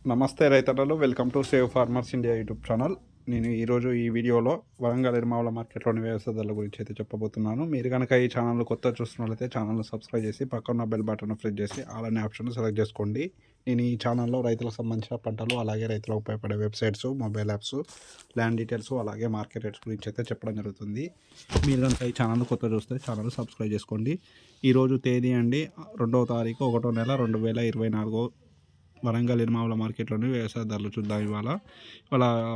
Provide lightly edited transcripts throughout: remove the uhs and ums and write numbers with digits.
నమస్తే రైతన్నలు, welcome to save farmers India YouTube channel. నేను ఈరోజు ఈ వీడియోలో వరంగల్ ఎర్మావుల మార్కెట్లోని వ్యవసాయ ధరల గురించి అయితే చెప్పబోతున్నాను. మీరు కనుక ఈ ఛానల్ కొత్త చూస్తున్నట్లయితే ఛానల్ను సబ్స్క్రైబ్ చేసి పక్కన బెల్ బటన్ ప్రెస్ చేసి ఆల్ అనే ఆప్షన్ సెలెక్ట్ చేసుకోండి. నేను ఈ ఛానల్లో రైతులకు సంబంధించిన పంటలు, అలాగే రైతులకు ఉపయోగపడే websites, mobile apps, land details, అలాగే మార్కెట్ రేట్స్ గురించి అయితే చెప్పడం జరుగుతుంది. మీరు కనుక ఈ ఛానల్ కొత్త చూస్తే ఛానల్ సబ్స్క్రైబ్ చేసుకోండి. ఈరోజు తేదీ అండి 2వ తారీఖు 1వ నెల 2024 వరంగల్ ఎర్మావుల మార్కెట్లోని వ్యవసాయ ధరలు చూద్దాం. ఇవాళ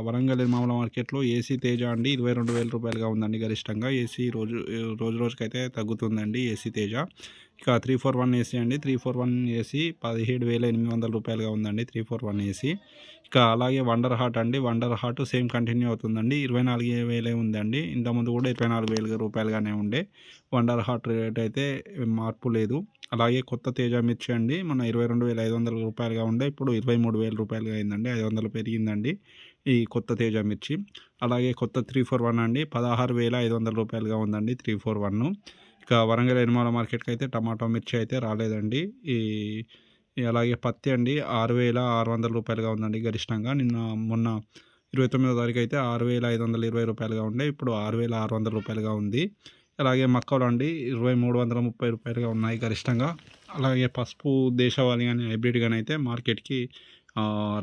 వరంగల్ ఎర్మావుల మార్కెట్లో ఏసీ తేజ అండి 22,000 రూపాయలుగా ఉందండి గరిష్టంగా. ఏసీ రోజుకైతే తగ్గుతుందండి ఏసీ తేజ. ఇక 341 ఏసీ అండి 341 ఏసీ 17,800 రూపాయలుగా ఉందండి 341 ఏసీ. ఇక అలాగే వండర్ హార్ట్ అండి, వండర్ హార్ట్ సేమ్ కంటిన్యూ అవుతుందండి 24,000 ఉందండి. ఇంతకుముందు కూడా 24,000 రూపాయలుగానే ఉండే. వండర్ హార్ట్ రేట్ అయితే మార్పు లేదు. అలాగే కొత్త తేజ మిర్చి అండి మన 22,500 రూపాయలుగా ఉండే, ఇప్పుడు 23,000 రూపాయలుగా అయిందండి, 500 పెరిగిందండి ఈ కొత్త తేజ మిర్చి. అలాగే కొత్త 341 అండి 16,500 రూపాయలుగా ఉందండి 341. ఇక వరంగల్ ఎర్మావుల మార్కెట్కి అయితే టమాటో మిర్చి అయితే రాలేదండి. అలాగే పత్తి అండి 6,600 రూపాయలుగా ఉందండి గరిష్టంగా. మొన్న 29వ తారీఖు అయితే 6,520 రూపాయలుగా ఉండే, ఇప్పుడు 6,600 రూపాయలుగా ఉంది. అలాగే మక్కలు అండి 2,330 రూపాయలుగా ఉన్నాయి గరిష్టంగా. అలాగే పసుపు దేశవాళీ కానీ హైబ్రిడ్ కానీ అయితే మార్కెట్కి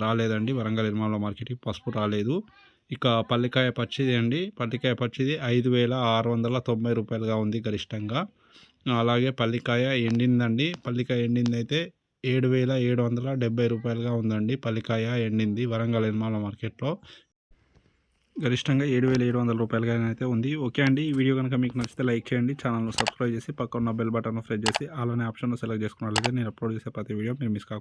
రాలేదండి. వరంగల్ ఎర్మావుల మార్కెట్కి పసుపు రాలేదు. ఇక పల్లికాయ పచ్చిది అండి, పల్లికాయ పచ్చిది 5,690 రూపాయలుగా ఉంది గరిష్టంగా. అలాగే పల్లికాయ ఎండిందండి, పల్లికాయ ఎండింది అయితే 7,770 రూపాయలుగా ఉందండి పల్లికాయ ఎండింది వరంగల్ ఎర్మావుల మార్కెట్లో. గరిష్టంగా 7,700 రూపాయలుగా అయితే ఉంది. ఓకే అండి, ఈ వీడియో కనుక మీకు నచ్చితే లైక్ చేయండి, ఛానల్ను సబ్స్క్రైబ్ చేసి పక్కన బెల్ బటన్ ప్రెస్ చేసి ఆల్ అనే ఆప్షన్ సెలెక్ట్ చేసుకున్నట్లయితే నేను అప్లోడ్ చేసే ప్రతి వీడియో మీరు మిస్ కాకుండా